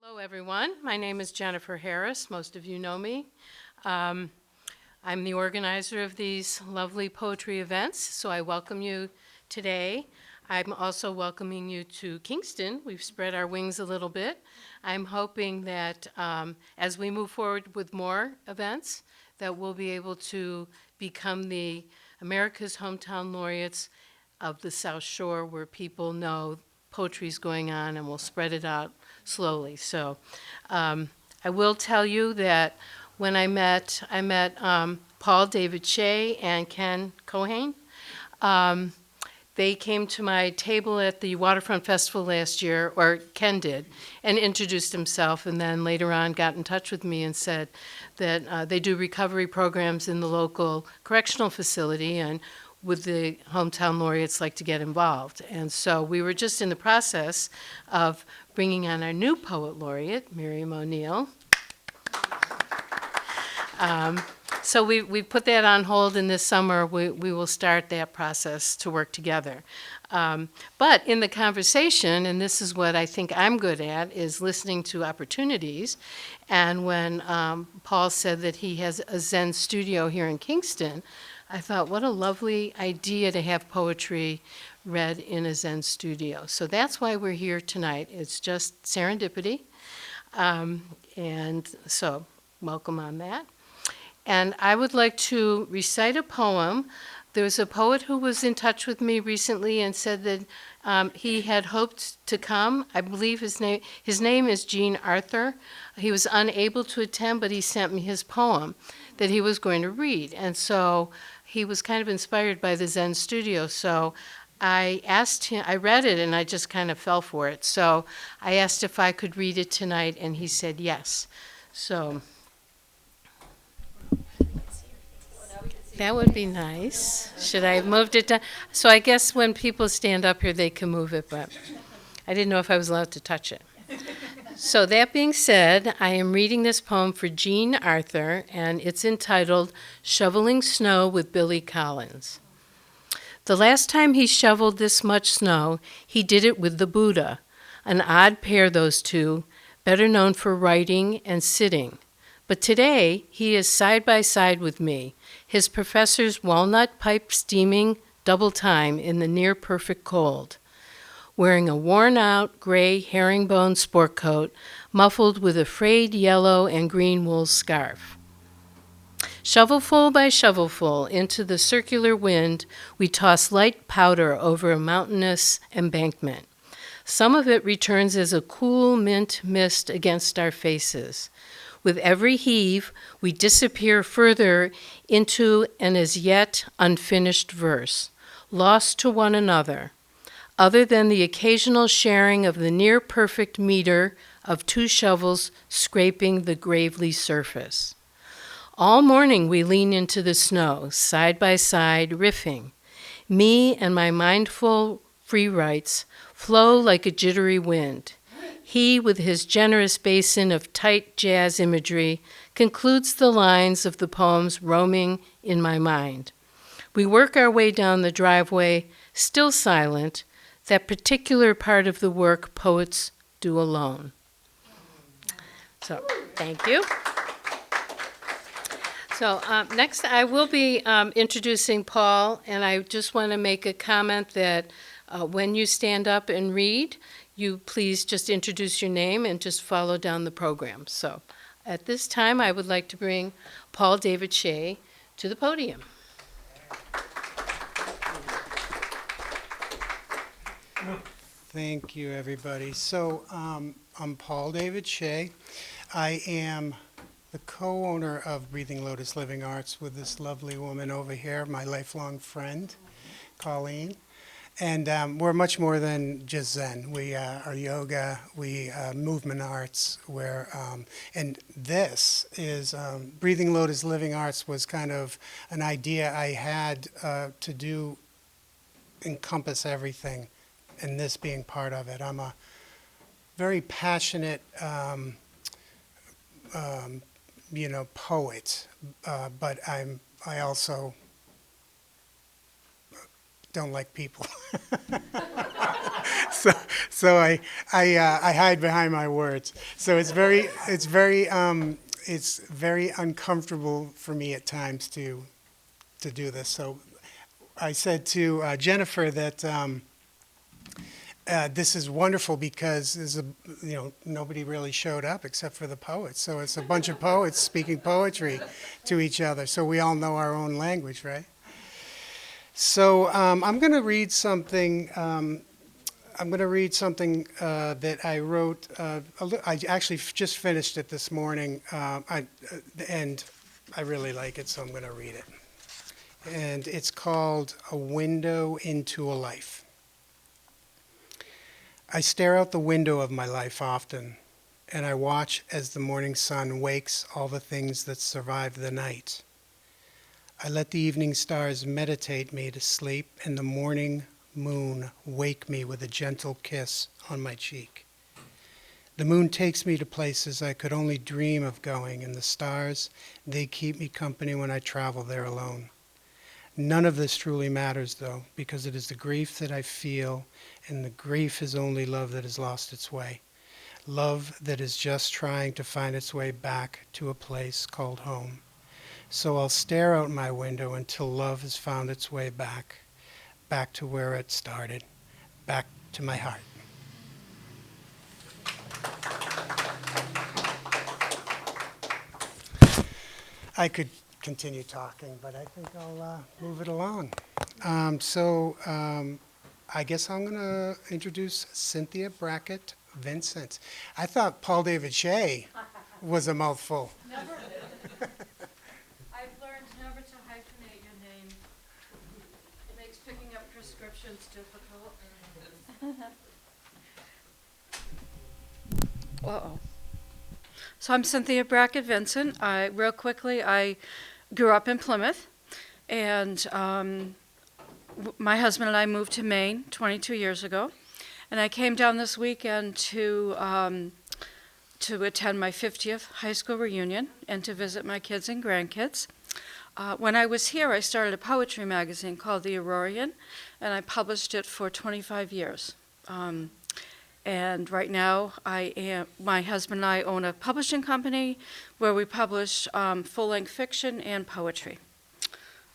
Hello, everyone. My name is Jennifer Harris. Most of you know me. I'm the organizer of these lovely poetry events, so I welcome you today. I'm also welcoming you to Kingston. We've spread our wings a little bit. I'm hoping that as we move forward with more events, that we'll be able to become the America's Hometown Laureates of the South Shore, where people know poetry's going on, and we'll spread it out slowly. So I will tell you that when I met Paul David Shea and Ken Cohane. They came to my table at the Waterfront Festival last year, or Ken did, and introduced himself, and then later on got in touch with me and said that they do recovery programs in the local correctional facility, and would the Hometown Laureates like to get involved. And so we were just in the process of bringing on our new poet laureate, Miriam O'Neill. So we put that on hold, and this summer we will start that process to work together. But in the conversation, and this is what I think I'm good at, is listening to opportunities. And when Paul said that he has a Zen studio here in Kingston, I thought, what a lovely idea to have poetry read in a Zen studio. So that's why we're here tonight. It's just serendipity. And so welcome on that. And I would like to recite a poem. There's a poet who was in touch with me recently and said that he had hoped to come. I believe his name is Jean Arthur. He was unable to attend, but he sent me his poem that he was going to read. And so he was kind of inspired by the Zen studio. So I asked him, I read it and I just kind of fell for it. So I asked if I could read it tonight, and he said yes. So that would be nice. Should I have moved it down? So I guess when people stand up here, they can move it, but I didn't know if I was allowed to touch it. So that being said, I am reading this poem for Jean Arthur, and it's entitled Shoveling Snow with Billy Collins. The last time he shoveled this much snow, he did it with the Buddha, an odd pair, those two, better known for writing and sitting. But today, he is side by side with me, his professor's walnut pipe steaming double time in the near-perfect cold, wearing a worn-out gray herringbone sport coat muffled with a frayed yellow and green wool scarf. Shovelful by shovelful into the circular wind, we toss light powder over a mountainous embankment. Some of it returns as a cool mint mist against our faces. With every heave, we disappear further into an as yet unfinished verse, lost to one another, other than the occasional sharing of the near-perfect meter of two shovels scraping the gravely surface. All morning we lean into the snow, side by side, riffing. Me and my mindful free writes flow like a jittery wind. He, with his generous basin of tight jazz imagery, concludes the lines of the poems roaming in my mind. We work our way down the driveway, still silent, that particular part of the work poets do alone. So, thank you. So next I will be introducing Paul, and I just want to make a comment that when you stand up and read, you please just introduce your name and just follow down the program. So at this time, I would like to bring Paul David Shea to the podium. Thank you, everybody. So I'm Paul David Shea. I am the co-owner of Breathing Lotus Living Arts with this lovely woman over here, my lifelong friend, Colleen. And we're much more than just Zen. We are yoga, we movement arts, and this is, Breathing Lotus Living Arts was kind of an idea I had to encompass everything, and this being part of it. I'm a very passionate, poet, but I also don't like people. so I hide behind my words. So it's very uncomfortable for me at times to do this. So I said to Jennifer that this is wonderful because nobody really showed up except for the poets. So it's a bunch of poets speaking poetry to each other. So we all know our own language, right? So I'm going to read something. That I wrote. I actually just finished it this morning, and I really like it, so I'm going to read it. And it's called "A Window into a Life." I stare out the window of my life often, and I watch as the morning sun wakes all the things that survive the night. I let the evening stars meditate me to sleep, and the morning moon wake me with a gentle kiss on my cheek. The moon takes me to places I could only dream of going, and the stars, they keep me company when I travel there alone. None of this truly matters, though, because it is the grief that I feel, and the grief is only love that has lost its way. Love that is just trying to find its way back to a place called home. So I'll stare out my window until love has found its way back to where it started, back to my heart. I could continue talking, but I think I'll move it along. I guess I'm going to introduce Cynthia Brackett Vincent. I thought Paul David Shea was a mouthful. Never. I've learned never to hyphenate your name. It makes picking up prescriptions difficult. Uh-oh. So I'm Cynthia Brackett Vincent. Real quickly, I grew up in Plymouth, and my husband and I moved to Maine 22 years ago. And I came down this weekend to attend my 50th high school reunion and to visit my kids and grandkids. When I was here, I started a poetry magazine called The Aurorian, and I published it for 25 years. And right now, my husband and I own a publishing company where we publish full-length fiction and poetry.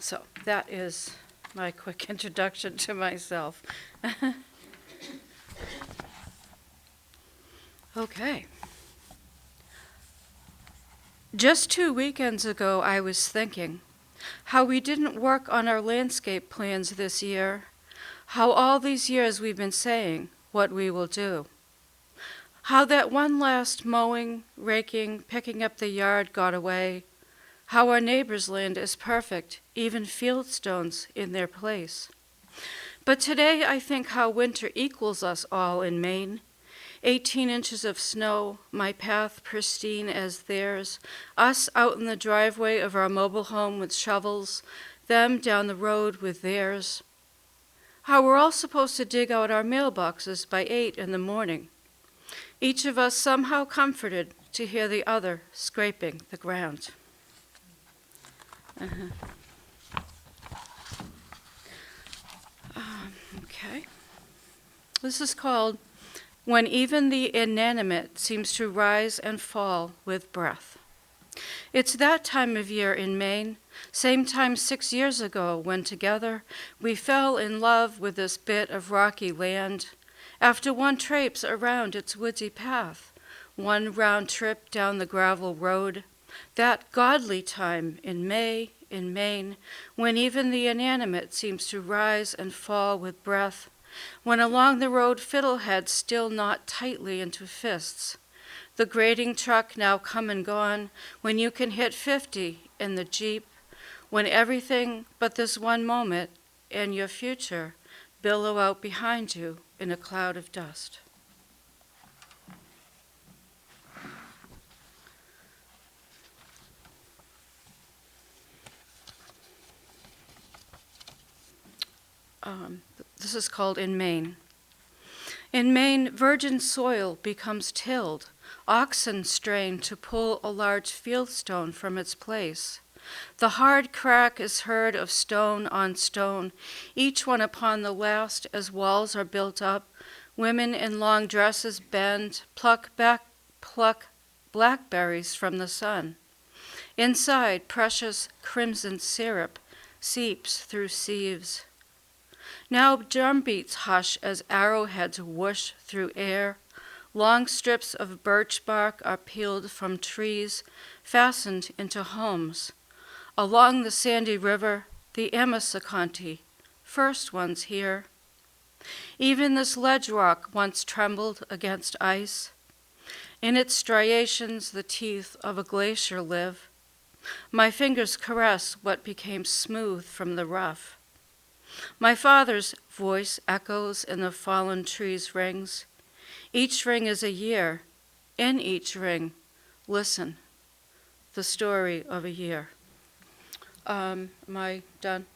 So that is my quick introduction to myself. Okay. Just 2 weekends ago, I was thinking how we didn't work on our landscape plans this year, how all these years we've been saying what we will do, how that one last mowing, raking, picking up the yard got away, how our neighbor's land is perfect, even fieldstones in their place. But today I think how winter equals us all in Maine. 18 inches of snow, my path pristine as theirs, us out in the driveway of our mobile home with shovels, them down the road with theirs. How we're all supposed to dig out our mailboxes by 8 in the morning, each of us somehow comforted to hear the other scraping the ground. Okay. This is called When Even the Inanimate Seems to Rise and Fall with Breath. It's that time of year in Maine, same time 6 years ago when together we fell in love with this bit of rocky land. After one traipse around its woodsy path, one round trip down the gravel road, that godly time in May, in Maine, when even the inanimate seems to rise and fall with breath, when along the road fiddleheads still knot tightly into fists, the grading truck now come and gone, when you can hit 50 in the Jeep, when everything but this one moment and your future billow out behind you in a cloud of dust. This is called In Maine. In Maine, virgin soil becomes tilled, oxen strain to pull a large fieldstone from its place. The hard crack is heard of stone on stone, each one upon the last as walls are built up. Women in long dresses bend, pluck blackberries from the sun. Inside, precious crimson syrup seeps through sieves. Now drumbeats hush as arrowheads whoosh through air. Long strips of birch bark are peeled from trees, fastened into homes. Along the sandy river, the Amasaconte, first ones here. Even this ledge rock once trembled against ice. In its striations, the teeth of a glacier live. My fingers caress what became smooth from the rough. My father's voice echoes in the fallen trees' rings. Each ring is a year. In each ring, listen, the story of a year. Am I done?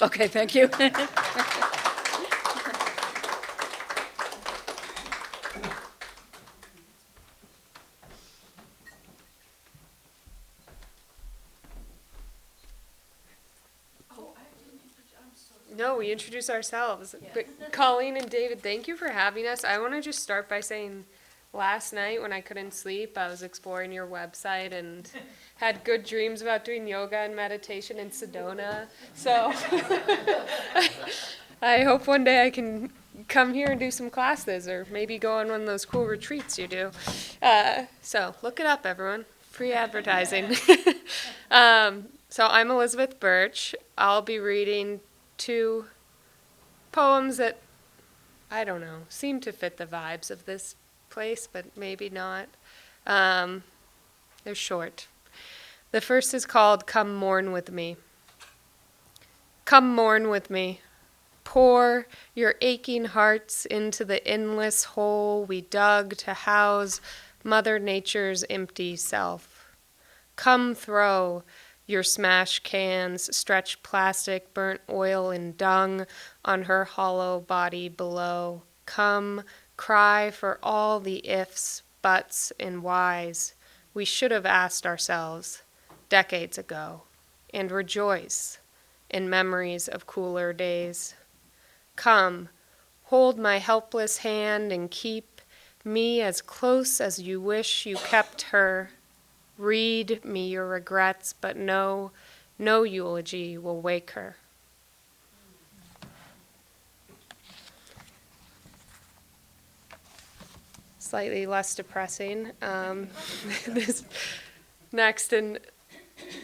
Okay, thank you. No, we introduce ourselves. But Colleen and David, thank you for having us. I want to just start by saying last night when I couldn't sleep, I was exploring your website and had good dreams about doing yoga and meditation in Sedona. So I hope one day I can come here and do some classes or maybe go on one of those cool retreats you do. So look it up, everyone. Free advertising. So I'm Elizabeth Birch. I'll be reading 2 poems that, I don't know, seem to fit the vibes of this place, but maybe not. They're short. The first is called Come Mourn With Me. Come mourn with me. Pour your aching hearts into the endless hole we dug to house Mother Nature's empty self. Come throw your smashed cans, stretched plastic, burnt oil, and dung on her hollow body below. Come cry for all the ifs, buts, and whys we should have asked ourselves decades ago, and rejoice in memories of cooler days. Come, hold my helpless hand and keep me as close as you wish you kept her. Read me your regrets, but no eulogy will wake her. Slightly less depressing. This next and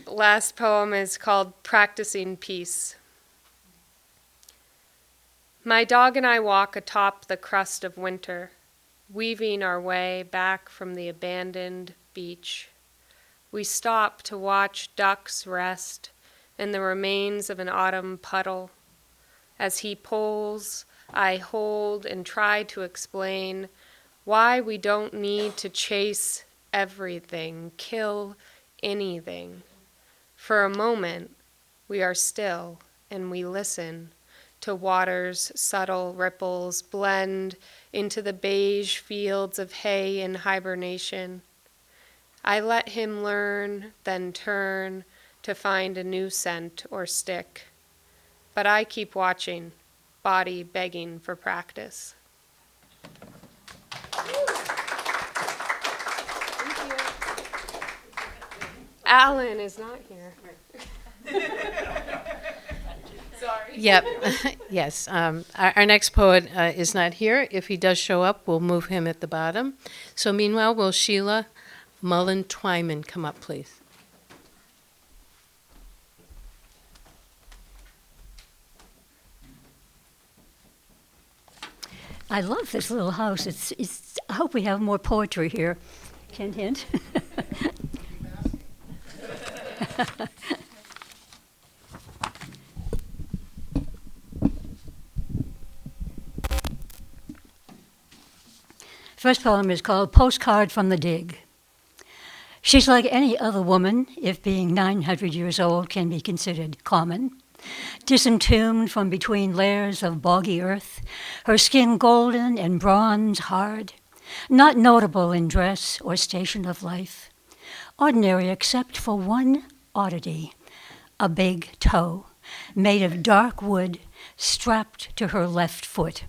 last poem is called Practicing Peace. My dog and I walk atop the crust of winter, weaving our way back from the abandoned beach. We stop to watch ducks rest in the remains of an autumn puddle. As he pulls, I hold and try to explain why we don't need to chase everything, kill anything. For a moment, we are still and we listen to water's subtle ripples blend into the beige fields of hay in hibernation. I let him learn, then turn to find a new scent or stick. But I keep watching, body begging for practice. Thank you. Alan is not here. Sorry. Yep, yes. Our next poet is not here. If he does show up, we'll move him at the bottom. So meanwhile, will Sheila Mullen Twyman come up, please? I love this little house. I hope we have more poetry here. Hint, hint. First poem is called Postcard from the Dig. She's like any other woman, if being 900 years old can be considered common. Disentombed from between layers of boggy earth, her skin golden and bronze hard, not notable in dress or station of life, ordinary except for one oddity, a big toe, made of dark wood, strapped to her left foot.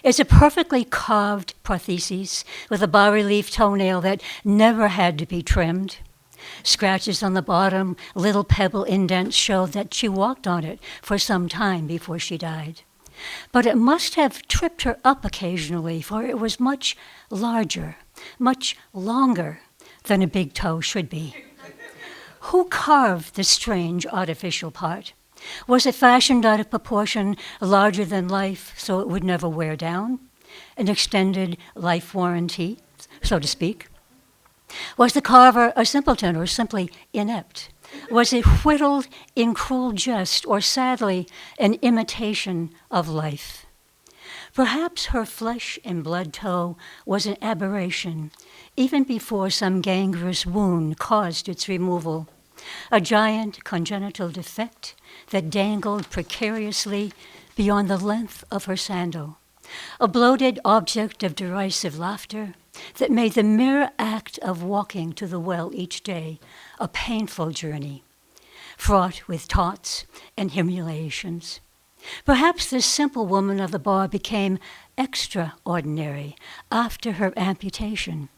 It's a perfectly carved prosthesis with a bas-relief toenail that never had to be trimmed. Scratches on the bottom, little pebble indents show that she walked on it for some time before she died. But it must have tripped her up occasionally, for it was much larger, much longer than a big toe should be. Who carved this strange artificial part? Was it fashioned out of proportion, larger than life, so it would never wear down? An extended life warranty, so to speak? Was the carver a simpleton or simply inept? Was it whittled in cruel jest or sadly an imitation of life? Perhaps her flesh and blood toe was an aberration, even before some gangrenous wound caused its removal. A giant congenital defect that dangled precariously beyond the length of her sandal. A bloated object of derisive laughter that made the mere act of walking to the well each day a painful journey, fraught with taunts and humiliations. Perhaps this simple woman of the bar became extraordinary after her amputation,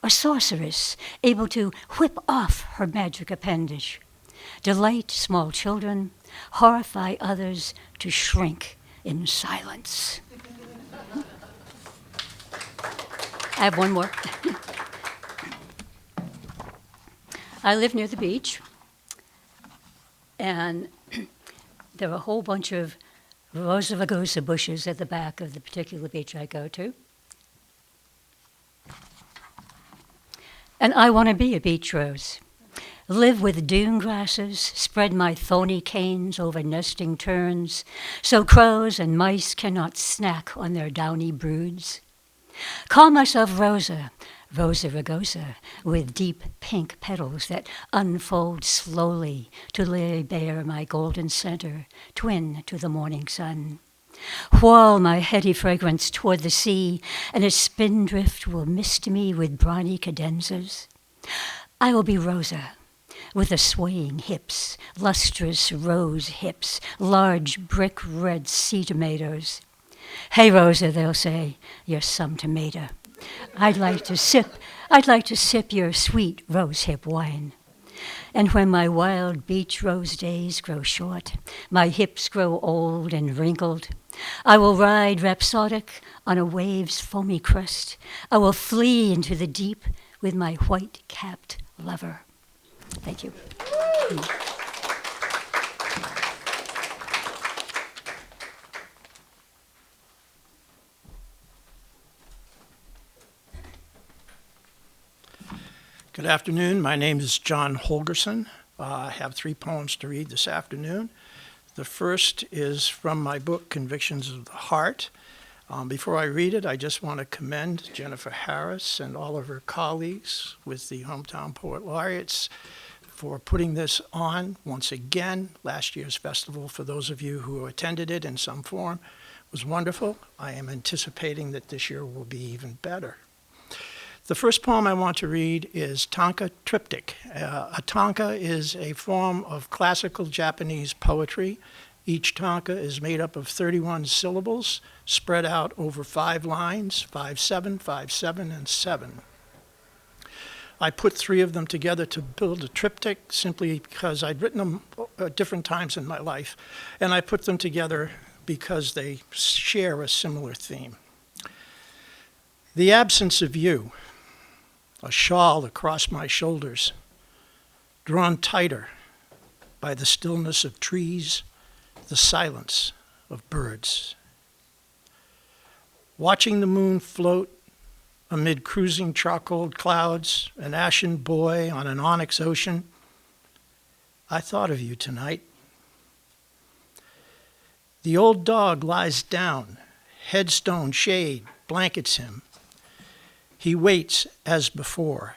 a sorceress able to whip off her magic appendage, delight small children, horrify others to shrink in silence. I have one more. I live near the beach, and there are a whole bunch of Rosa rugosa bushes at the back of the particular beach I go to. And I want to be a beach rose. Live with dune grasses, spread my thorny canes over nesting terns, so crows and mice cannot snack on their downy broods. Call myself Rosa, Rosa rugosa, with deep pink petals that unfold slowly to lay bare my golden center, twin to the morning sun. Whirl my heady fragrance toward the sea, and a spindrift will mist me with brawny cadenzas. I will be Rosa, with the swaying hips, lustrous rose hips, large brick red sea tomatoes. Hey, Rosa, they'll say, you're some tomato. I'd like to sip your sweet rose hip wine. And when my wild beach rose days grow short, my hips grow old and wrinkled, I will ride rhapsodic on a wave's foamy crest. I will flee into the deep with my white-capped lover. Thank you. Good afternoon. My name is John Holgerson. I have 3 poems to read this afternoon. The first is from my book, Convictions of the Heart. Before I read it, I just want to commend Jennifer Harris and all of her colleagues with the Hometown Poet Laureates for putting this on once again. Last year's festival, for those of you who attended it in some form, was wonderful. I am anticipating that this year will be even better. The first poem I want to read is Tanka Triptych. A tanka is a form of classical Japanese poetry. Each tanka is made up of 31 syllables spread out over 5 lines, 5-7, 5-7, and 7. I put 3 of them together to build a triptych simply because I'd written them at different times in my life, and I put them together because they share a similar theme. The absence of you, a shawl across my shoulders, drawn tighter by the stillness of trees, the silence of birds. Watching the moon float amid cruising charcoal clouds, an ashen buoy on an onyx ocean, I thought of you tonight. The old dog lies down, headstone shade blankets him. He waits as before,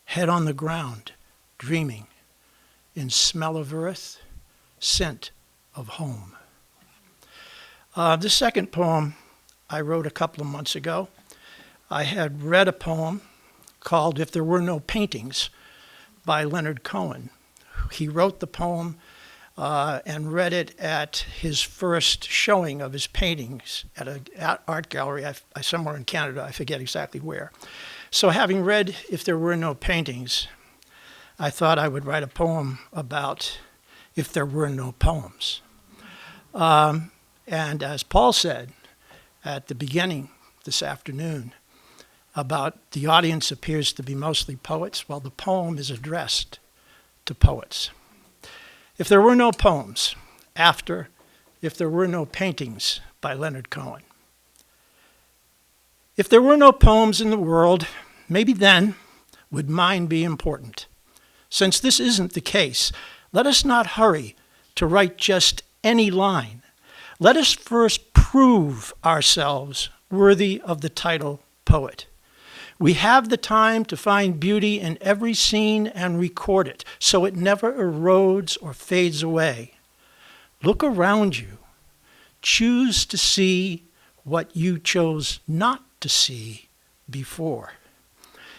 head on the ground, dreaming, in smell of earth, scent of home. The second poem I wrote a couple of months ago. I had read a poem called If There Were No Paintings by Leonard Cohen. He wrote the poem and read it at his first showing of his paintings at an art gallery somewhere in Canada, I forget exactly where. So having read If There Were No Paintings, I thought I would write a poem about if there were no poems. And as Paul said at the beginning this afternoon, about the audience appears to be mostly poets, well, the poem is addressed to poets. If there were no poems, after If There Were No Paintings by Leonard Cohen. If there were no poems in the world, maybe then would mine be important. Since this isn't the case, let us not hurry to write just any line. Let us first prove ourselves worthy of the title poet. We have the time to find beauty in every scene and record it so it never erodes or fades away. Look around you. Choose to see what you chose not to see before.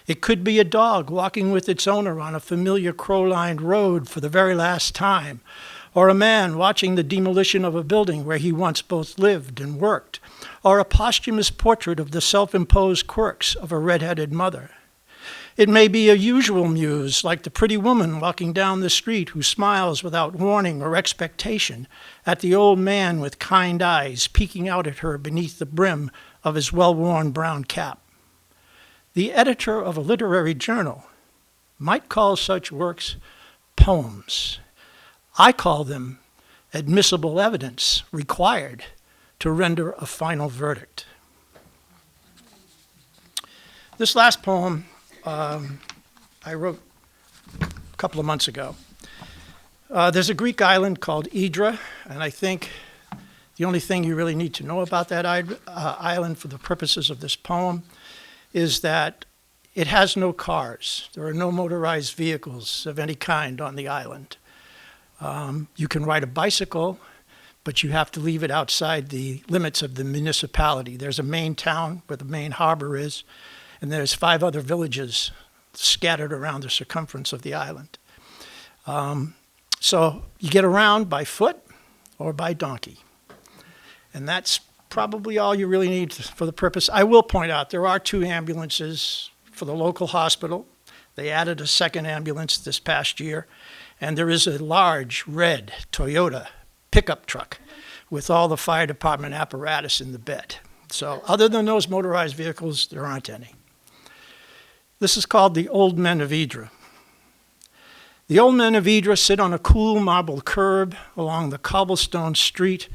It could be a dog walking with its owner on a familiar crow-lined road for the very last time, or a man watching the demolition of a building where he once both lived and worked, or a posthumous portrait of the self-imposed quirks of a red-headed mother. It may be a usual muse, like the pretty woman walking down the street who smiles without warning or expectation at the old man with kind eyes peeking out at her beneath the brim of his well-worn brown cap. The editor of a literary journal might call such works poems. I call them admissible evidence required to render a final verdict. This last poem I wrote a couple of months ago. There's a Greek island called Hydra, and I think the only thing you really need to know about that island for the purposes of this poem is that it has no cars. There are no motorized vehicles of any kind on the island. You can ride a bicycle, but you have to leave it outside the limits of the municipality. There's a main town where the main harbor is, and there's 5 other villages scattered around the circumference of the island. So you get around by foot or by donkey. And that's probably all you really need for the purpose. I will point out there are 2 ambulances for the local hospital. They added a second ambulance this past year. And there is a large red Toyota pickup truck with all the fire department apparatus in the bed. So other than those motorized vehicles, there aren't any. This is called the Old Men of Hydra. The old men of Hydra sit on a cool marble curb along the cobblestone street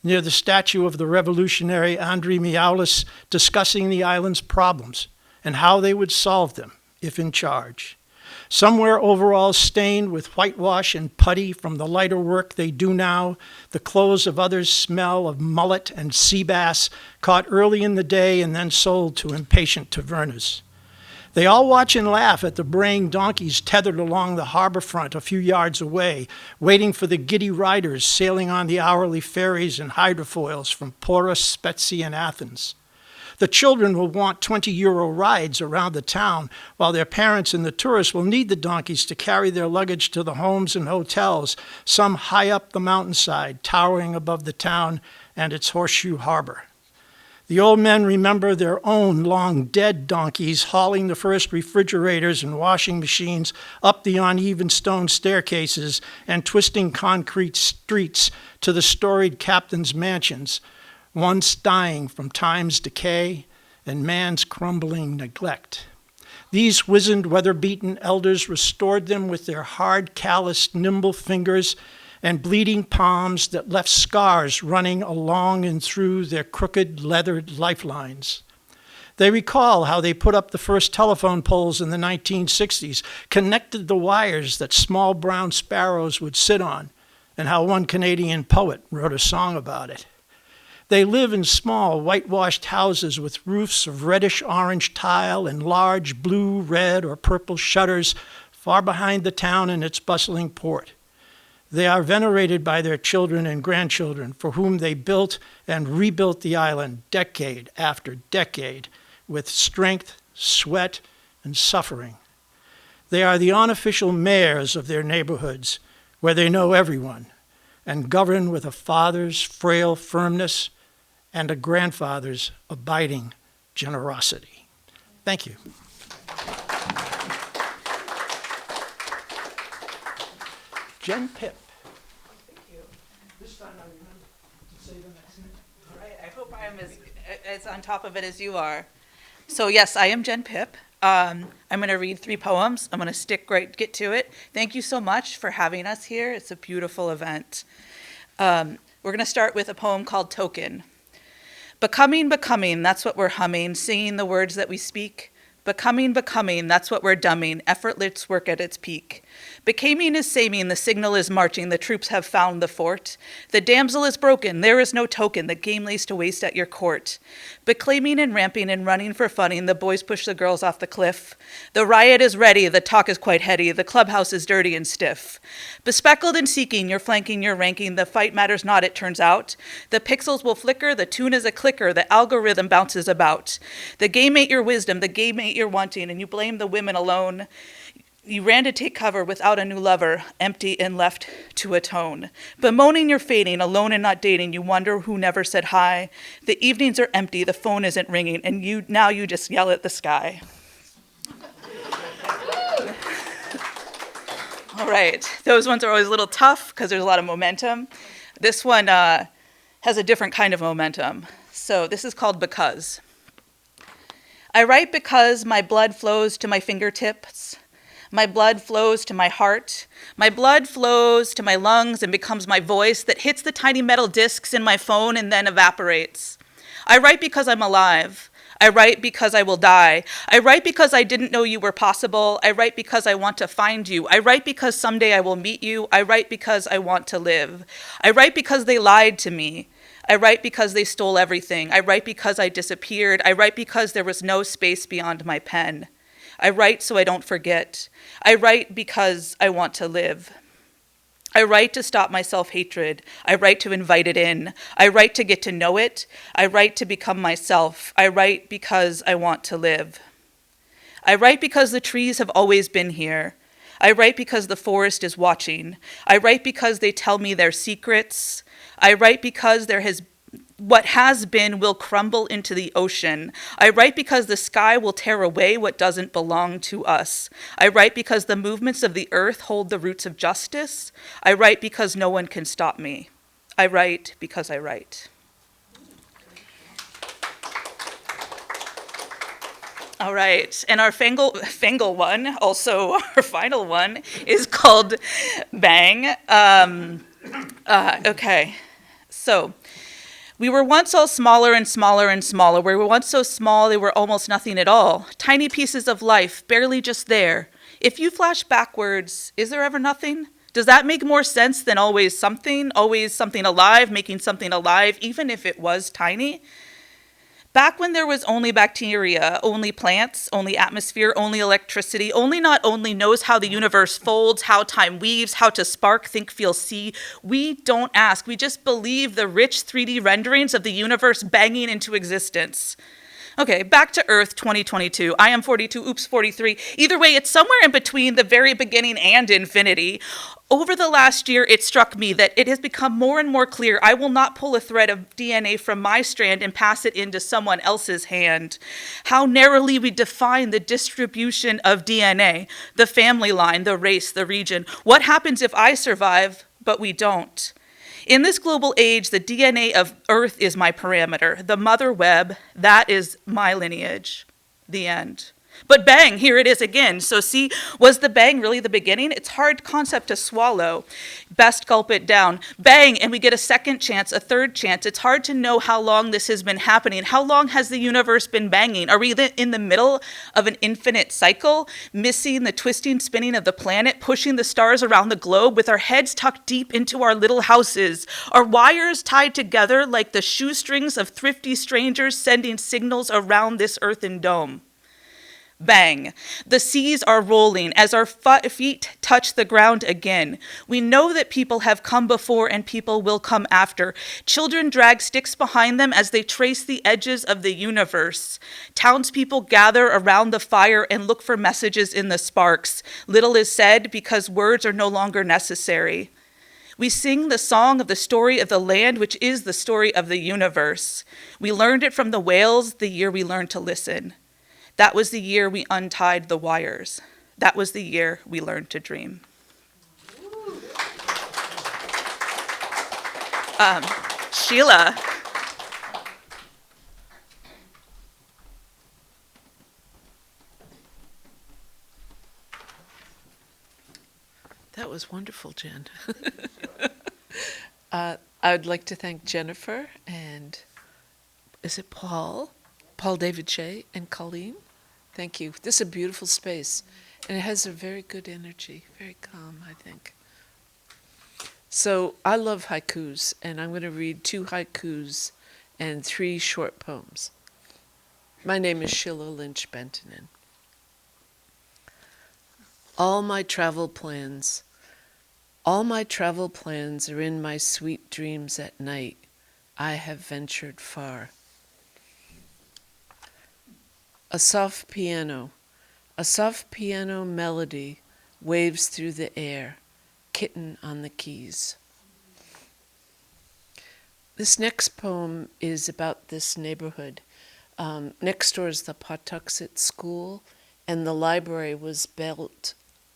near the statue of the revolutionary Andrei Miaoulis, discussing the island's problems and how they would solve them if in charge. Some wear overalls stained with whitewash and putty from the lighter work they do now. The clothes of others smell of mullet and sea bass caught early in the day and then sold to impatient taverners. They all watch and laugh at the braying donkeys tethered along the harbor front a few yards away, waiting for the giddy riders sailing on the hourly ferries and hydrofoils from Poros, Spetsia, and Athens. The children will want 20-euro rides around the town, while their parents and the tourists will need the donkeys to carry their luggage to the homes and hotels, some high up the mountainside, towering above the town and its horseshoe harbor. The old men remember their own long dead donkeys hauling the first refrigerators and washing machines up the uneven stone staircases and twisting concrete streets to the storied captain's mansions, once dying from time's decay and man's crumbling neglect. These wizened, weather-beaten elders restored them with their hard, calloused, nimble fingers and bleeding palms that left scars running along and through their crooked, leathered lifelines. They recall how they put up the first telephone poles in the 1960s, connected the wires that small brown sparrows would sit on, and how one Canadian poet wrote a song about it. They live in small, whitewashed houses with roofs of reddish-orange tile and large blue, red, or purple shutters far behind the town and its bustling port. They are venerated by their children and grandchildren, for whom they built and rebuilt the island decade after decade with strength, sweat, and suffering. They are the unofficial mayors of their neighborhoods, where they know everyone and govern with a father's frail firmness and a grandfather's abiding generosity. Thank you. Jen Pipp. Thank you. This time I remember to say the next name. All right, I hope I am as on top of it as you are. So yes, I am Jen Pipp. I'm going to read 3 poems. I'm going to get to it. Thank you so much for having us here. It's a beautiful event. We're going to start with a poem called Token. Becoming, becoming, that's what we're humming, singing the words that we speak. Becoming, becoming, that's what we're dumbing, effortless work at its peak. Becaming is saming, the signal is marching, the troops have found the fort. The damsel is broken, there is no token, the game lays to waste at your court. Beclaiming and ramping and running for funning, the boys push the girls off the cliff. The riot is ready, the talk is quite heady, the clubhouse is dirty and stiff. Bespeckled and seeking, you're flanking, you're ranking, the fight matters not, it turns out. The pixels will flicker, the tune is a clicker, the algorithm bounces about. The game ate your wisdom, the game ate your wanting, and you blame the women alone. You ran to take cover without a new lover, empty and left to atone. Bemoaning you're fading, alone and not dating, you wonder who never said hi. The evenings are empty, the phone isn't ringing, and you just yell at the sky. All right, those ones are always a little tough because there's a lot of momentum. This one has a different kind of momentum. So this is called Because. I write because my blood flows to my fingertips. My blood flows to my heart. My blood flows to my lungs and becomes my voice that hits the tiny metal discs in my phone and then evaporates. I write because I'm alive. I write because I will die. I write because I didn't know you were possible. I write because I want to find you. I write because someday I will meet you. I write because I want to live. I write because they lied to me. I write because they stole everything. I write because I disappeared. I write because there was no space beyond my pen. I write so I don't forget. I write because I want to live. I write to stop my self-hatred. I write to invite it in. I write to get to know it. I write to become myself. I write because I want to live. I write because the trees have always been here. I write because the forest is watching. I write because they tell me their secrets. I write because what has been will crumble into the ocean. I write because the sky will tear away what doesn't belong to us. I write because the movements of the earth hold the roots of justice. I write because no one can stop me. I write because I write. All right, and our fangle one, also our final one, is called Bang. Okay, so we were once all smaller and smaller and smaller. We were once so small they were almost nothing at all. Tiny pieces of life, barely just there. If you flash backwards, is there ever nothing? Does that make more sense than always something alive, making something alive, even if it was tiny? Back when there was only bacteria, only plants, only atmosphere, only electricity, not only knows how the universe folds, how time weaves, how to spark, think, feel, see, we don't ask. We just believe the rich 3D renderings of the universe banging into existence. Okay, back to Earth 2022. I am 42, oops, 43. Either way, it's somewhere in between the very beginning and infinity. Over the last year, it struck me that it has become more and more clear I will not pull a thread of DNA from my strand and pass it into someone else's hand. How narrowly we define the distribution of DNA, the family line, the race, the region. What happens if I survive, but we don't? In this global age, the DNA of Earth is my parameter. The mother web, that is my lineage. The end. But bang, here it is again. So see, was the bang really the beginning? It's a hard concept to swallow. Best gulp it down. Bang, and we get a second chance, a third chance. It's hard to know how long this has been happening. How long has the universe been banging? Are we in the middle of an infinite cycle, missing the twisting, spinning of the planet, pushing the stars around the globe with our heads tucked deep into our little houses, our wires tied together like the shoestrings of thrifty strangers sending signals around this earthen dome? Bang. The seas are rolling as our feet touch the ground again. We know that people have come before and people will come after. Children drag sticks behind them as they trace the edges of the universe. Townspeople gather around the fire and look for messages in the sparks. Little is said because words are no longer necessary. We sing the song of the story of the land, which is the story of the universe. We learned it from the whales the year we learned to listen. That was the year we untied the wires. That was the year we learned to dream. Sheila. That was wonderful, Jen. I'd like to thank Jennifer and, is it Paul? Paul David Shea and Colleen. Thank you. This is a beautiful space, and it has a very good energy, very calm, I think. So I love haikus, and I'm going to read 2 haikus and 3 short poems. My name is Sheila Lynch Bentinen. All my travel plans are in my sweet dreams at night. I have ventured far. A soft piano melody waves through the air, kitten on the keys. This next poem is about this neighborhood. Next door is the Pawtuxet School, and the library was built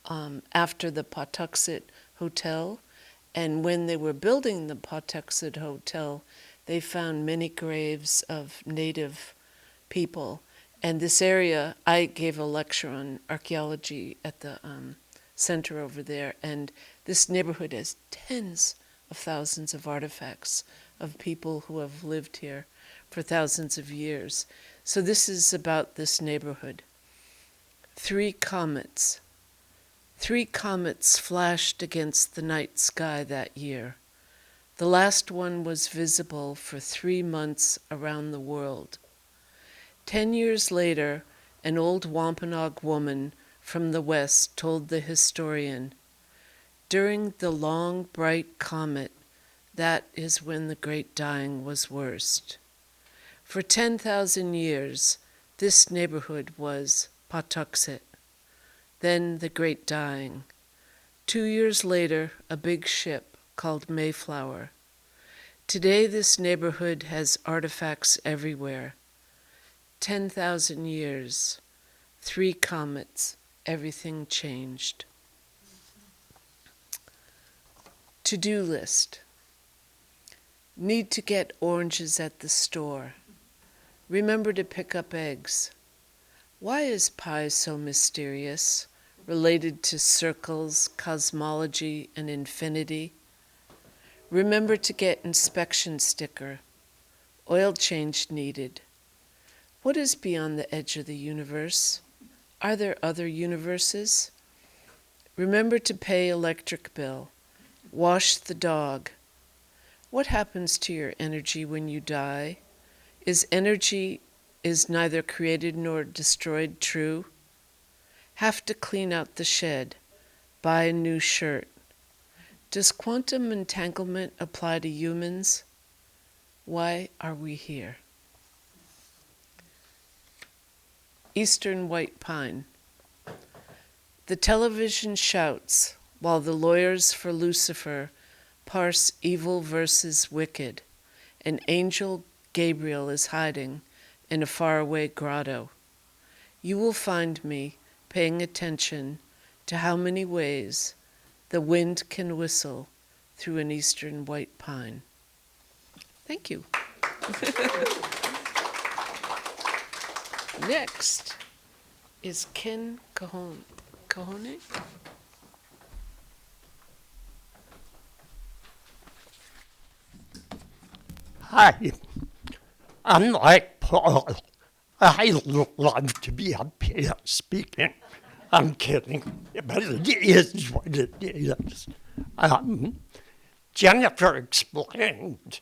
after the Pawtuxet Hotel. And when they were building the Pawtuxet Hotel, they found many graves of native people. And this area, I gave a lecture on archaeology at the center over there, and this neighborhood has tens of thousands of artifacts of people who have lived here for thousands of years. So this is about this neighborhood. 3 comets. 3 comets flashed against the night sky that year. The last one was visible for 3 months around the world. 10 years later, an old Wampanoag woman from the west told the historian, "During the long, bright comet, that is when the great dying was worst." For 10,000 years, this neighborhood was Pawtuxet. Then the great dying. 2 years later, a big ship called Mayflower. Today, this neighborhood has artifacts everywhere. 10,000 years, 3 comets, everything changed. To-do list. Need to get oranges at the store. Remember to pick up eggs. Why is pi so mysterious, related to circles, cosmology, and infinity? Remember to get inspection sticker. Oil change needed. What is beyond the edge of the universe? Are there other universes? Remember to pay electric bill. Wash the dog. What happens to your energy when you die? Is energy neither created nor destroyed true? Have to clean out the shed. Buy a new shirt. Does quantum entanglement apply to humans? Why are we here? Eastern white pine. The television shouts while the lawyers for Lucifer parse evil versus wicked. An angel Gabriel is hiding in a faraway grotto. You will find me paying attention to how many ways the wind can whistle through an eastern white pine. Thank you. Next is Ken Cahone. Hi, I'm like Paul. I love to be up here speaking. I'm kidding, but it is what it is. Jennifer explained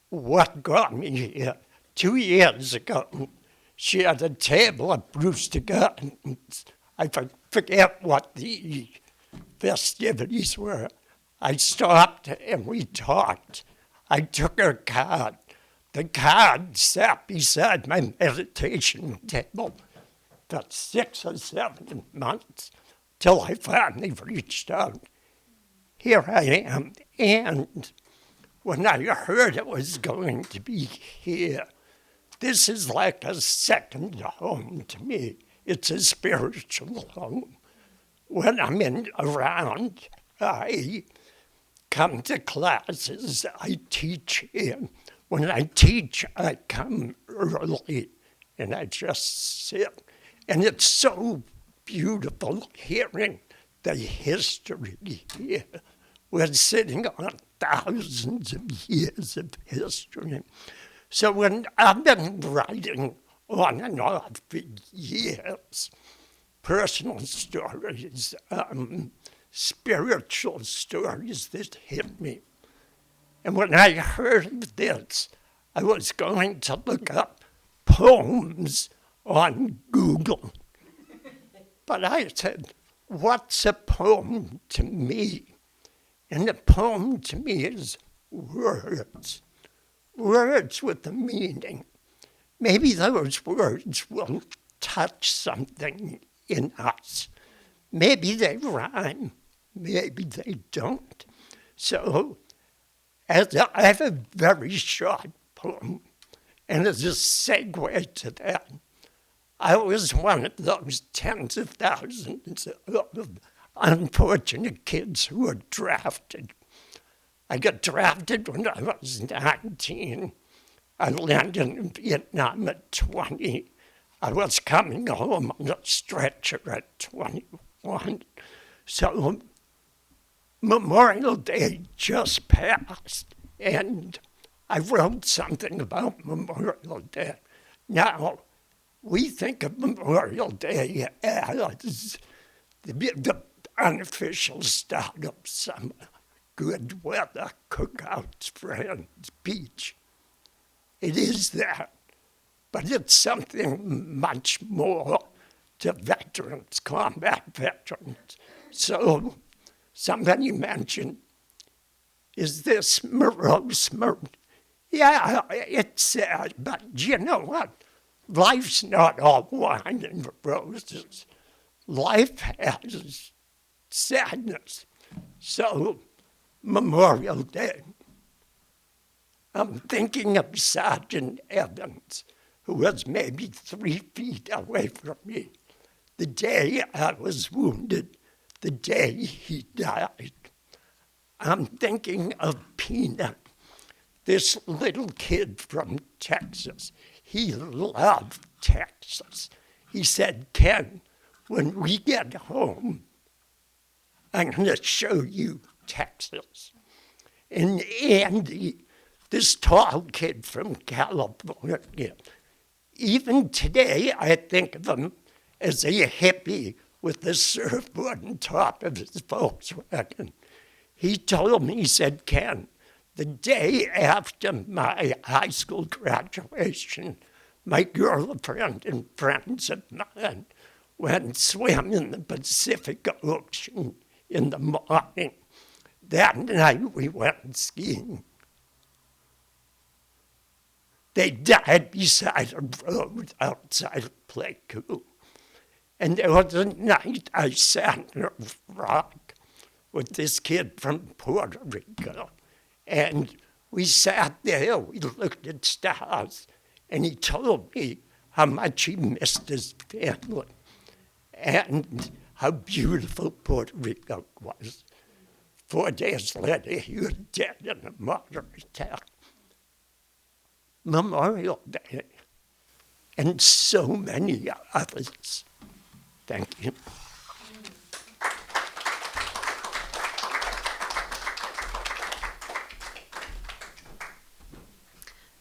what got me here 2 years ago. She had a table at Brewster Gardens. I forget what the festivities were. I stopped and we talked. I took her card. The card sat beside my meditation table for 6 or 7 months till I finally reached out. Here I am. And when I heard it was going to be here, this is like a second home to me. It's a spiritual home. When I'm around, I come to classes, I teach here. When I teach, I come early and I just sit. And it's so beautiful hearing the history here. We're sitting on thousands of years of history. So when I've been writing on and off for years, personal stories, spiritual stories that hit me. And when I heard of this, I was going to look up poems on Google. But I said, what's a poem to me? And a poem to me is words. Words with a meaning. Maybe those words will touch something in us. Maybe they rhyme, maybe they don't. So I have a very short poem, and as a segue to that, I was one of those tens of thousands of unfortunate kids who were drafted. I got drafted when I was 19. I landed in Vietnam at 20. I was coming home on a stretcher at 21. So Memorial Day just passed, and I wrote something about Memorial Day. Now, we think of Memorial Day as the unofficial start of summer. Good weather, cookouts, friends, beach. It is that, but it's something much more to veterans, combat veterans. So somebody mentioned, is this morose? Yeah, it's sad, but you know what? Life's not all wine and roses. Life has sadness. So Memorial Day, I'm thinking of Sergeant Evans, who was maybe 3 feet away from me. The day I was wounded, the day he died. I'm thinking of Peanut, this little kid from Texas. He loved Texas. He said, Ken, when we get home, I'm going to show you Texas. And Andy, this tall kid from California, even today I think of him as a hippie with the surfboard on top of his Volkswagen. He told me, he said, Ken, the day after my high school graduation, my girlfriend and friends of mine went swim in the Pacific Ocean in the morning. That night we went skiing. They died beside a road outside of Playcool. And there was a night I sat on a rock with this kid from Puerto Rico. And we sat there, we looked at stars, and he told me how much he missed his family and how beautiful Puerto Rico was. 4 days later, he was dead in a motor attack. Memorial Day, and so many others. Thank you.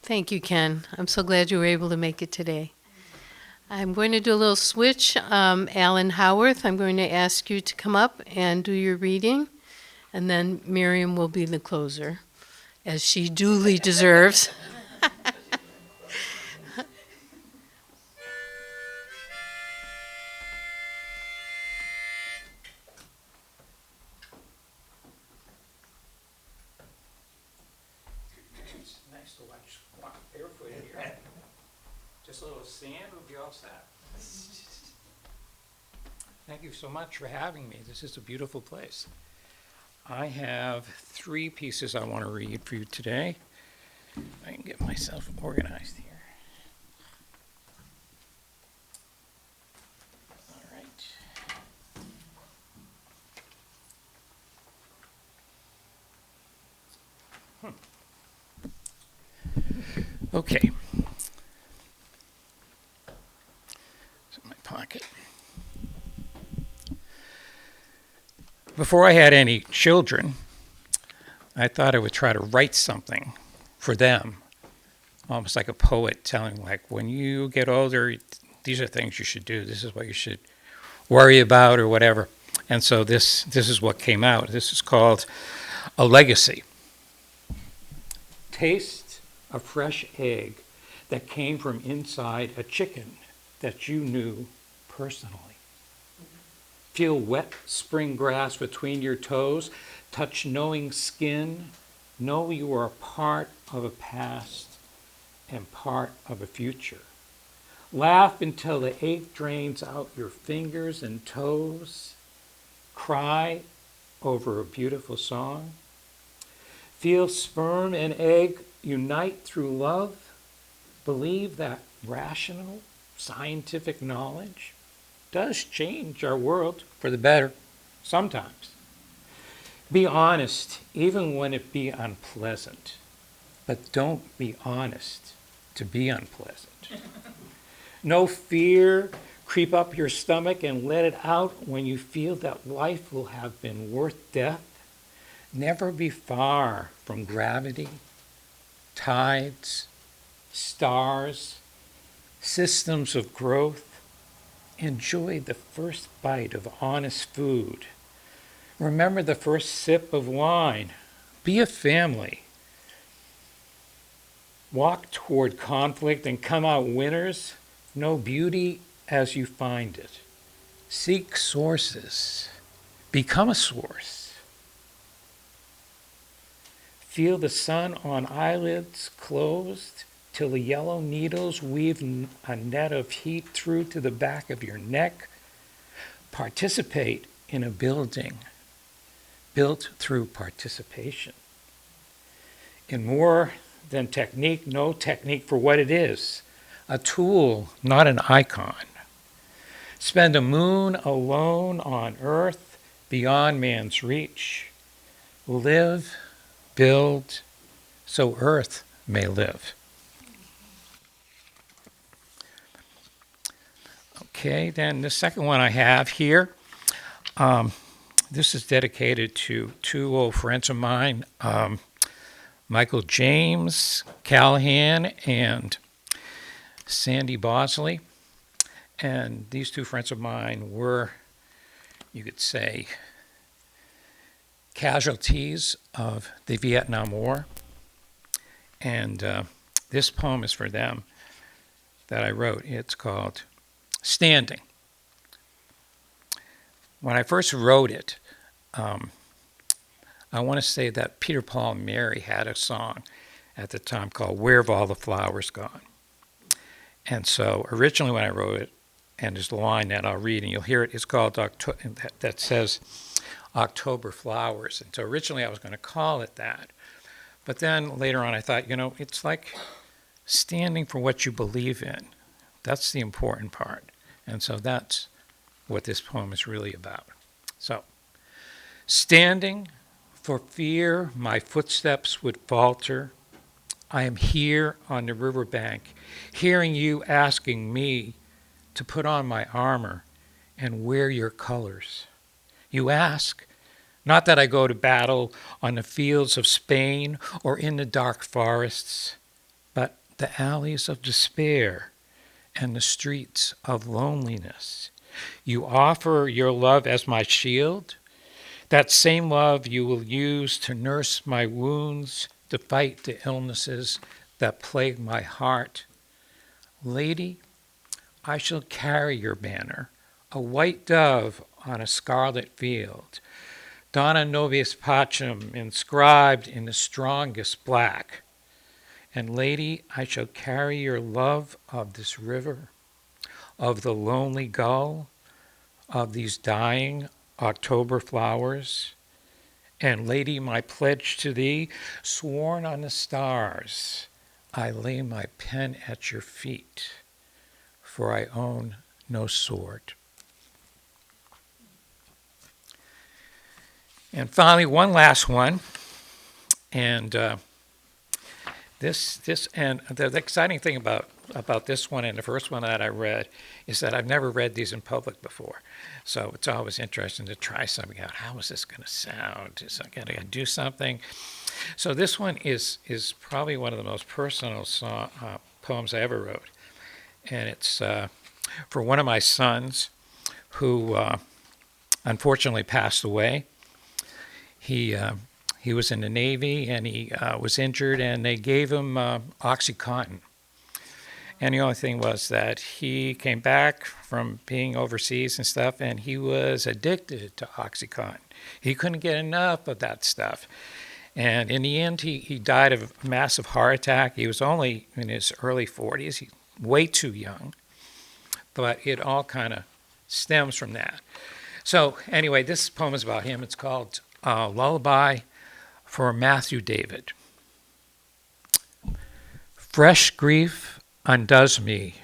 Thank you, Ken. I'm so glad you were able to make it today. I'm going to do a little switch. Alan Howarth, I'm going to ask you to come up and do your reading, and then Miriam will be the closer, as she duly deserves. Nice to watch walk barefoot here. Just a little sand will be all set. Thank you so much for having me. This is a beautiful place. I have 3 pieces I want to read for you today. I can get myself organized here. All right. Okay. It's in my pocket. Before I had any children, I thought I would try to write something for them, almost like a poet telling, like, when you get older, these are things you should do. This is what you should worry about or whatever. And so this is what came out. This is called A Legacy. Taste a fresh egg that came from inside a chicken that you knew personally. Feel wet spring grass between your toes. Touch knowing skin. Know you are part of a past and part of a future. Laugh until the ache drains out your fingers and toes. Cry over a beautiful song. Feel sperm and egg unite through love. Believe that rational, scientific knowledge does change our world for the better sometimes. Be honest, even when it be unpleasant. But don't be honest to be unpleasant. No fear creep up your stomach and let it out when you feel that life will have been worth death. Never be far from gravity, tides, stars, systems of growth. Enjoy the first bite of honest food. Remember the first sip of wine. Be a family. Walk toward conflict and come out winners. Know beauty as you find it. Seek sources. Become a source. Feel the sun on eyelids closed till the yellow needles weave a net of heat through to the back of your neck. Participate in a building built through participation. In more than technique, know technique for what it is, a tool, not an icon. Spend a moon alone on earth beyond man's reach. Live, build, so earth may live. Okay, then the second one I have here, this is dedicated to 2 old friends of mine, Michael James Callahan and Sandy Bosley. And these 2 friends of mine were, you could say, casualties of the Vietnam War. And this poem is for them that I wrote. It's called Standing. When I first wrote it, I want to say that Peter, Paul, and Mary had a song, at the time called Where Have All the Flowers Gone? And so originally when I wrote it, and there's a line that I'll read and you'll hear it, it's called, that says October Flowers. And so originally I was going to call it that. But then later on I thought, it's like standing for what you believe in. That's the important part. And so that's what this poem is really about. So, standing for fear my footsteps would falter, I am here on the riverbank, hearing you asking me to put on my armor and wear your colors. You ask, not that I go to battle on the fields of Spain or in the dark forests, but the alleys of despair and the streets of loneliness. You offer your love as my shield, that same love you will use to nurse my wounds, to fight the illnesses that plague my heart. Lady, I shall carry your banner, a white dove on a scarlet field, Dona Nobis Pacem inscribed in the strongest black. And lady, I shall carry your love of this river, of the lonely gull, of these dying October flowers. And lady, my pledge to thee, sworn on the stars, I lay my pen at your feet, for I own no sword. And finally, one last one, and the exciting thing about this one and the first one that I read is that I've never read these in public before, so it's always interesting to try something out. How is this going to sound? Is I going to do something? So this one is probably one of the most personal poems I ever wrote, and it's for one of my sons who unfortunately passed away. He was in the Navy, and he was injured, and they gave him OxyContin. And the only thing was that he came back from being overseas and stuff, and he was addicted to OxyContin. He couldn't get enough of that stuff. And in the end, he died of a massive heart attack. He was only in his early 40s, way too young. But it all kind of stems from that. So anyway, this poem is about him. It's called Lullaby for Matthew David. Fresh grief undoes me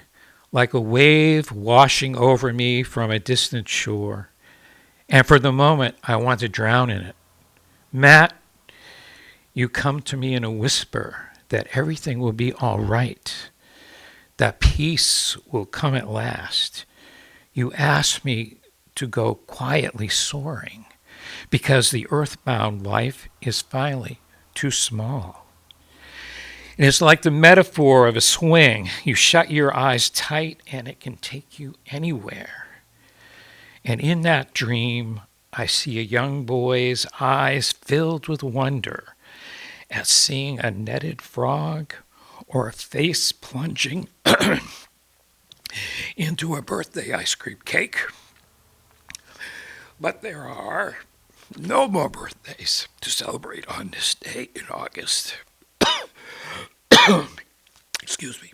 like a wave washing over me from a distant shore, and for the moment I want to drown in it. Matt, you come to me in a whisper that everything will be all right, that peace will come at last. You ask me to go quietly soaring, because the earthbound life is finally too small. And it's like the metaphor of a swing. You shut your eyes tight and it can take you anywhere. And in that dream, I see a young boy's eyes filled with wonder at seeing a netted frog or a face plunging into a birthday ice cream cake. But there are no more birthdays to celebrate on this day in August. Excuse me.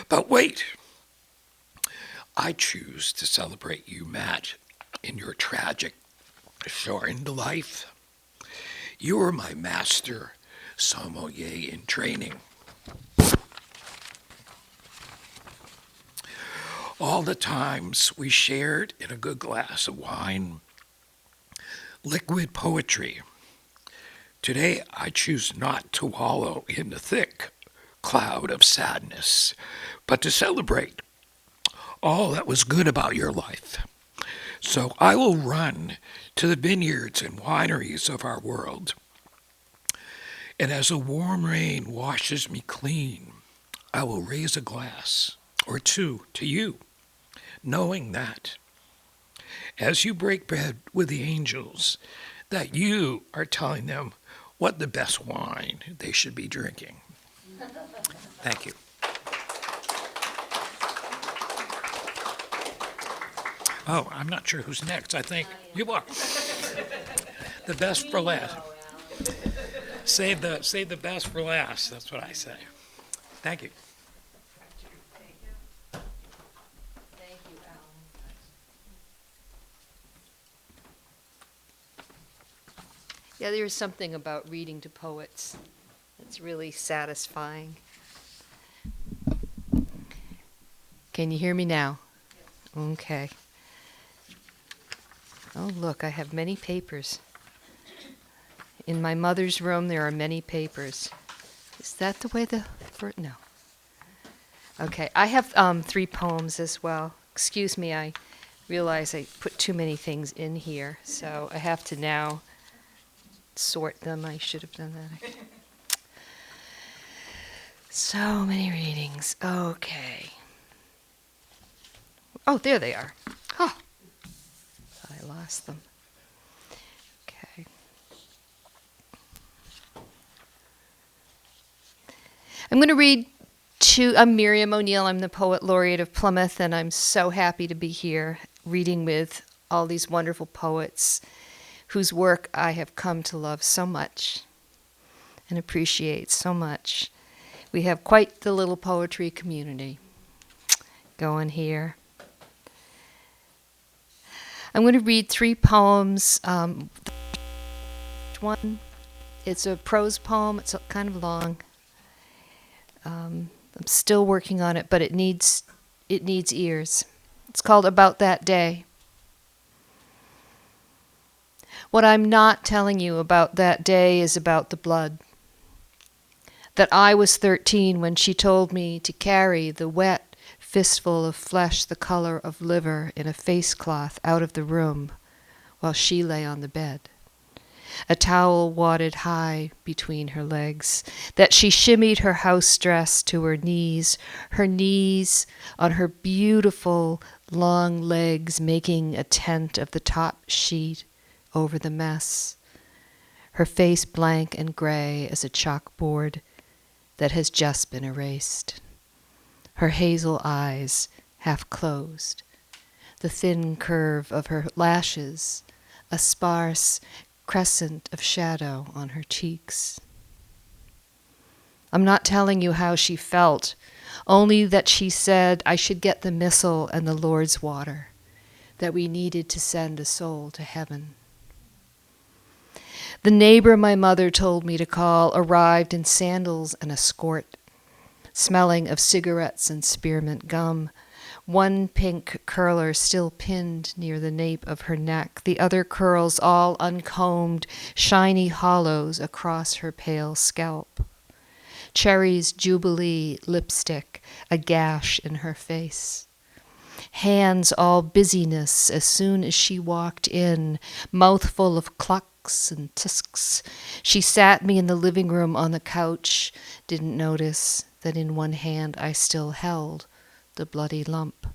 But wait. I choose to celebrate you, Matt, in your tragic soaring to life. You are my master sommelier in training. All the times we shared in a good glass of wine, liquid poetry. Today I choose not to wallow in the thick cloud of sadness, but to celebrate all that was good about your life. So I will run to the vineyards and wineries of our world. And as a warm rain washes me clean, I will raise a glass or two to you, knowing that as you break bread with the angels, that you are telling them what the best wine they should be drinking. Thank you. Oh, I'm not sure who's next. I think you are. The best for last. Save the best for last. That's what I say. Thank you. Yeah, there's something about reading to poets that's really satisfying. Can you hear me now? Okay. Oh, look, I have many papers. In my mother's room, there are many papers. Is that the way no. Okay, I have 3 poems as well. Excuse me, I realize I put too many things in here, so I have to now sort them. I should have done that. So many readings. Okay. Oh, there they are. Oh, I lost them. Okay. I'm going to read I'm Miriam O'Neill. I'm the Poet Laureate of Plymouth, and I'm so happy to be here reading with all these wonderful poets whose work I have come to love so much and appreciate so much. We have quite the little poetry community going here. I'm going to read 3 poems. One, it's a prose poem. It's kind of long. I'm still working on it, but it needs ears. It's called About That Day. What I'm not telling you about that day is about the blood. That I was 13 when she told me to carry the wet fistful of flesh the color of liver in a face cloth out of the room while she lay on the bed. A towel wadded high between her legs, that she shimmied her house dress to her knees on her beautiful long legs making a tent of the top sheet over the mess, her face blank and gray as a chalkboard that has just been erased, her hazel eyes half closed, the thin curve of her lashes, a sparse crescent of shadow on her cheeks. I'm not telling you how she felt, only that she said I should get the missal and the Lord's water, that we needed to send a soul to heaven. The neighbor my mother told me to call arrived in sandals and a skort, smelling of cigarettes and spearmint gum, one pink curler still pinned near the nape of her neck, the other curls all uncombed, shiny hollows across her pale scalp. Cherry's Jubilee lipstick, a gash in her face. Hands all busyness as soon as she walked in, mouthful of clucks and tisks. She sat me in the living room on the couch, didn't notice that in one hand I still held the bloody lump,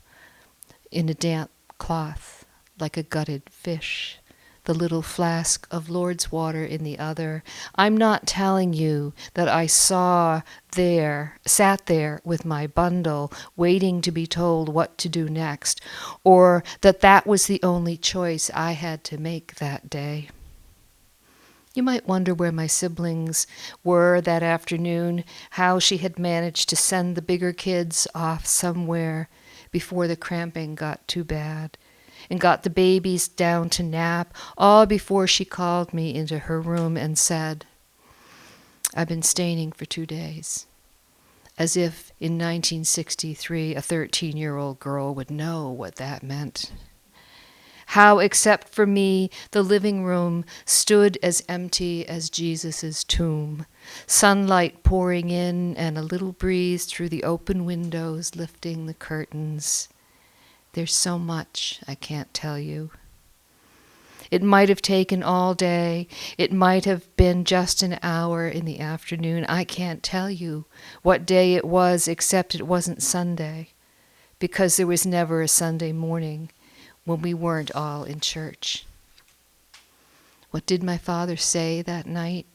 in a damp cloth like a gutted fish, the little flask of Lord's water in the other. I'm not telling you that I sat there with my bundle, waiting to be told what to do next, or that was the only choice I had to make that day. You might wonder where my siblings were that afternoon, how she had managed to send the bigger kids off somewhere before the cramping got too bad, and got the babies down to nap, all before she called me into her room and said, I've been staining for 2 days. As if in 1963 a 13-year-old girl would know what that meant. How, except for me, the living room stood as empty as Jesus' tomb, sunlight pouring in and a little breeze through the open windows lifting the curtains. There's so much I can't tell you. It might have taken all day. It might have been just an hour in the afternoon. I can't tell you what day it was, except it wasn't Sunday, because there was never a Sunday morning when we weren't all in church. What did my father say that night,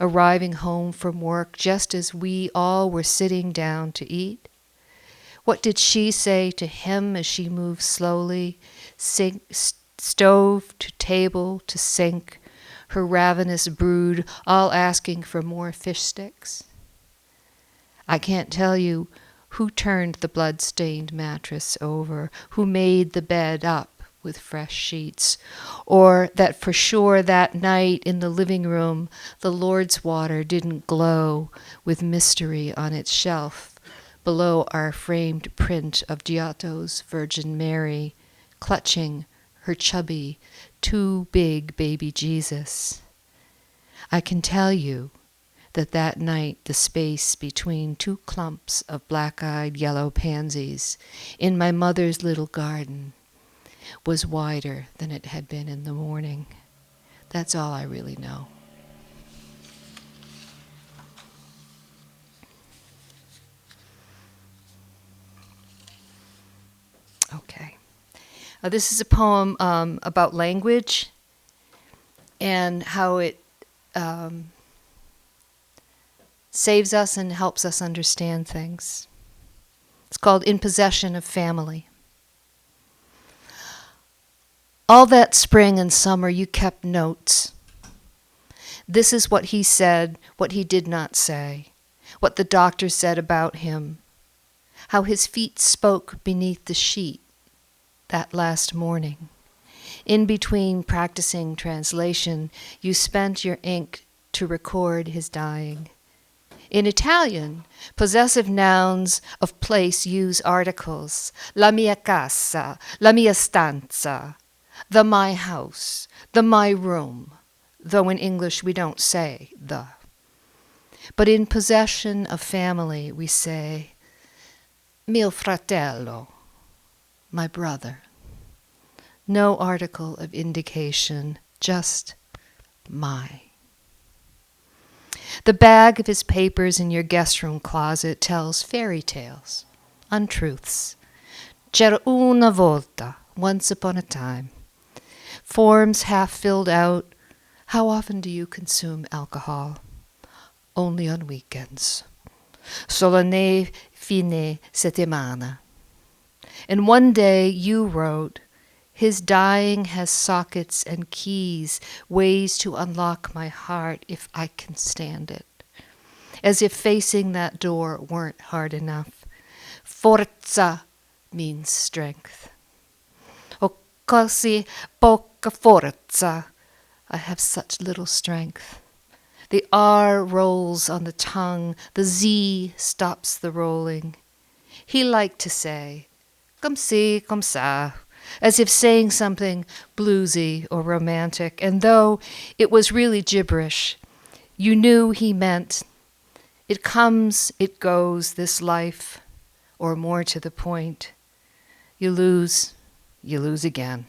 arriving home from work just as we all were sitting down to eat? What did she say to him as she moved slowly, stove to table to sink, her ravenous brood all asking for more fish sticks. I can't tell you who turned the blood-stained mattress over, who made the bed up with fresh sheets, or that for sure that night in the living room the Lord's water didn't glow with mystery on its shelf below our framed print of Giotto's Virgin Mary clutching her chubby, too big baby Jesus. I can tell you that that night the space between two clumps of black-eyed yellow pansies in my mother's little garden was wider than it had been in the morning. That's all I really know. Okay. This is a poem about language and how it saves us and helps us understand things. It's called In Possession of Family. All that spring and summer you kept notes. This is what he said, what he did not say, what the doctor said about him, how his feet spoke beneath the sheet that last morning. In between practicing translation, you spent your ink to record his dying. In Italian, possessive nouns of place use articles. La mia casa, la mia stanza, the my house, the my room, though in English we don't say the. But in possession of family we say mio fratello, my brother. No article of indication, just my. The bag of his papers in your guest room closet tells fairy tales, untruths. C'era una volta, once upon a time. Forms half filled out. How often do you consume alcohol? Only on weekends. Solo nei fine settimana. And one day you wrote, his dying has sockets and keys, ways to unlock my heart if I can stand it. As if facing that door weren't hard enough. Forza means strength. O così poca forza. I have such little strength. The R rolls on the tongue, the Z stops the rolling. He liked to say, comme ci, comme ça, as if saying something bluesy or romantic, and though it was really gibberish, you knew he meant, it comes, it goes, this life, or more to the point, you lose again.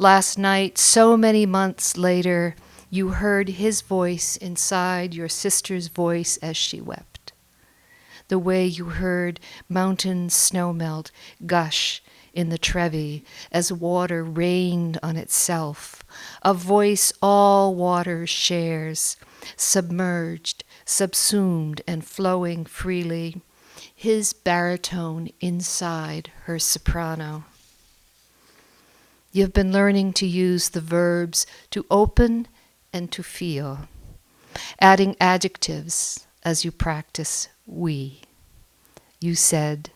Last night, so many months later, you heard his voice inside your sister's voice as she wept. The way you heard mountain snowmelt gush in the Trevi as water rained on itself, a voice all water shares, submerged, subsumed, and flowing freely, his baritone inside her soprano. You've been learning to use the verbs to open and to feel, adding adjectives as you practice we. You said,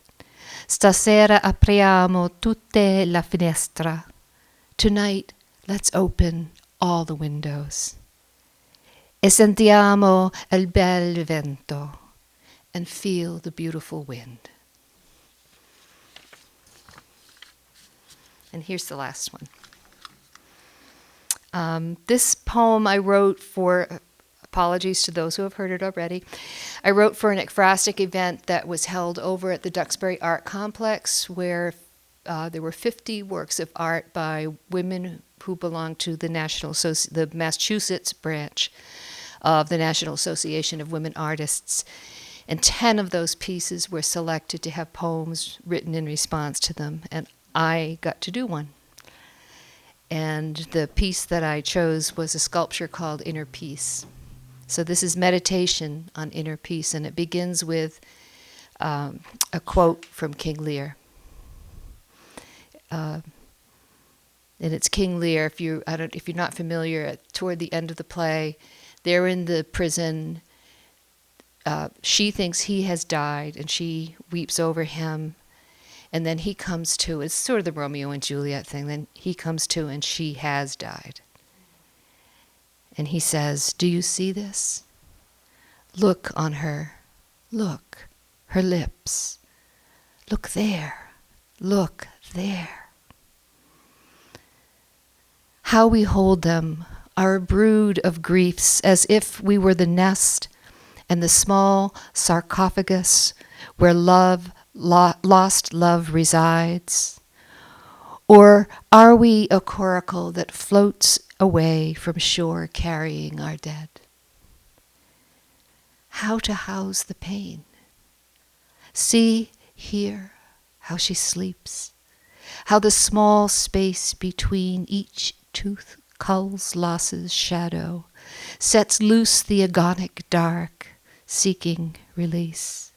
stasera apriamo tutte la finestra. Tonight, let's open all the windows. E sentiamo il bel vento, and feel the beautiful wind. And here's the last one. This poem I wrote for, apologies to those who have heard it already, I wrote for an ekphrastic event that was held over at the Duxbury Art Complex where there were 50 works of art by women who belonged to the the Massachusetts branch of the National Association of Women Artists. And 10 of those pieces were selected to have poems written in response to them. And I got to do one. And the piece that I chose was a sculpture called Inner Peace. So this is meditation on inner peace, and it begins with a quote from King Lear. And it's King Lear. If you're not familiar, toward the end of the play, they're in the prison. She thinks he has died, and she weeps over him. And then he comes to. It's sort of the Romeo and Juliet thing. Then he comes to, and she has died. And he says, "Do you see this? Look on her. Look, her lips. Look there. Look there." How we hold them, our brood of griefs, as if we were the nest and the small sarcophagus where lost love resides. Or are we a coracle that floats away from shore carrying our dead? How to house the pain? See, hear how she sleeps, how the small space between each tooth culls loss's shadow, sets loose the agonic dark, seeking release.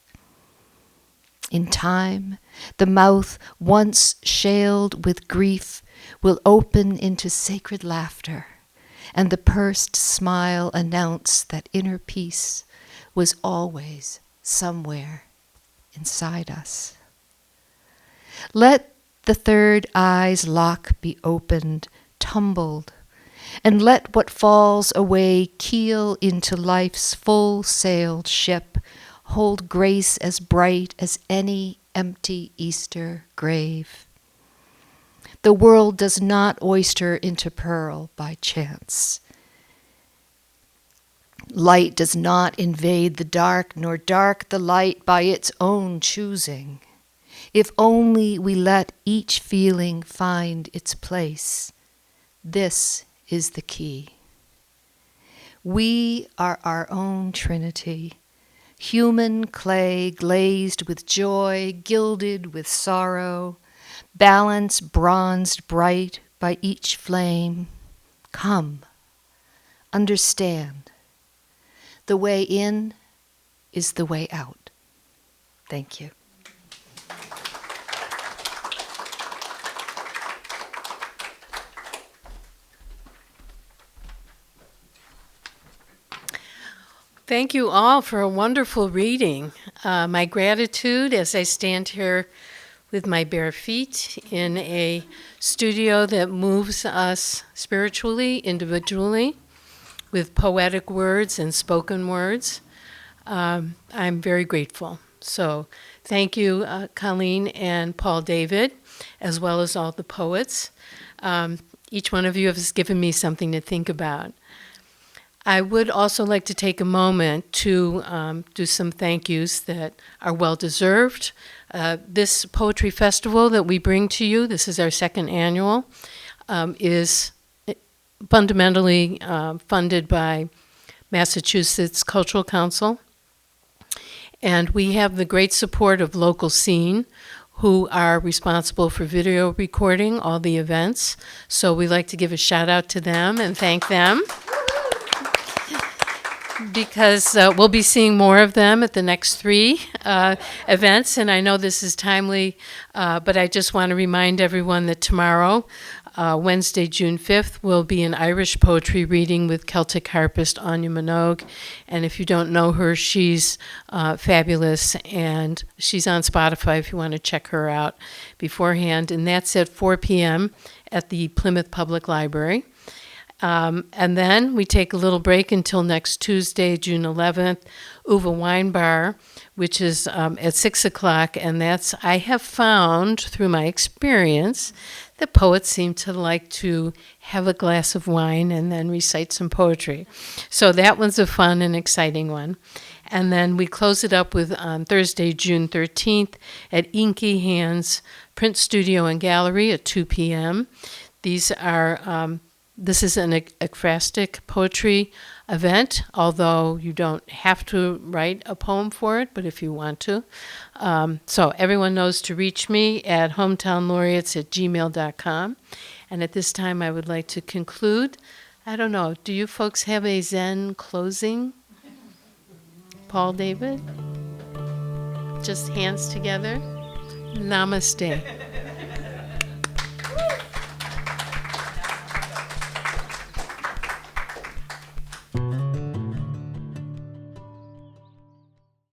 In time, the mouth once shaled with grief will open into sacred laughter, and the pursed smile announce that inner peace was always somewhere inside us. Let the third eye's lock be opened, tumbled, and let what falls away keel into life's full-sailed ship, hold grace as bright as any empty Easter grave. The world does not oyster into pearl by chance. Light does not invade the dark, nor dark the light by its own choosing. If only we let each feeling find its place. This is the key. We are our own Trinity, human clay glazed with joy, gilded with sorrow, balance bronzed bright by each flame. Come, understand. The way in is the way out. Thank you. Thank you all for a wonderful reading. My gratitude as I stand here with my bare feet in a studio that moves us spiritually, individually, with poetic words and spoken words. I'm very grateful. So thank you, Colleen and Paul David, as well as all the poets. Each one of you has given me something to think about. I would also like to take a moment to do some thank yous that are well-deserved. This poetry festival that we bring to you, this is our second annual, is fundamentally funded by Massachusetts Cultural Council. And we have the great support of Local Scene, who are responsible for video recording all the events. So we'd like to give a shout out to them and thank them. Because we'll be seeing more of them at the next 3 events, and I know this is timely, but I just want to remind everyone that tomorrow, Wednesday, June 5th, will be an Irish poetry reading with Celtic harpist Anya Minogue, and if you don't know her, she's fabulous, and she's on Spotify if you want to check her out beforehand, and that's at 4 p.m. at the Plymouth Public Library. And then we take a little break until next Tuesday, June 11th, Uva Wine Bar, which is at 6 o'clock. And that's, I have found through my experience, that poets seem to like to have a glass of wine and then recite some poetry. So that one's a fun and exciting one. And then we close it up with Thursday, June 13th at Inky Hands Print Studio and Gallery at 2 p.m. These are... This is an ekphrastic poetry event, although you don't have to write a poem for it, but if you want to. So everyone knows to reach me at hometownlaureates@gmail.com. And at this time, I would like to conclude. I don't know, do you folks have a Zen closing? Paul David? Just hands together? Namaste.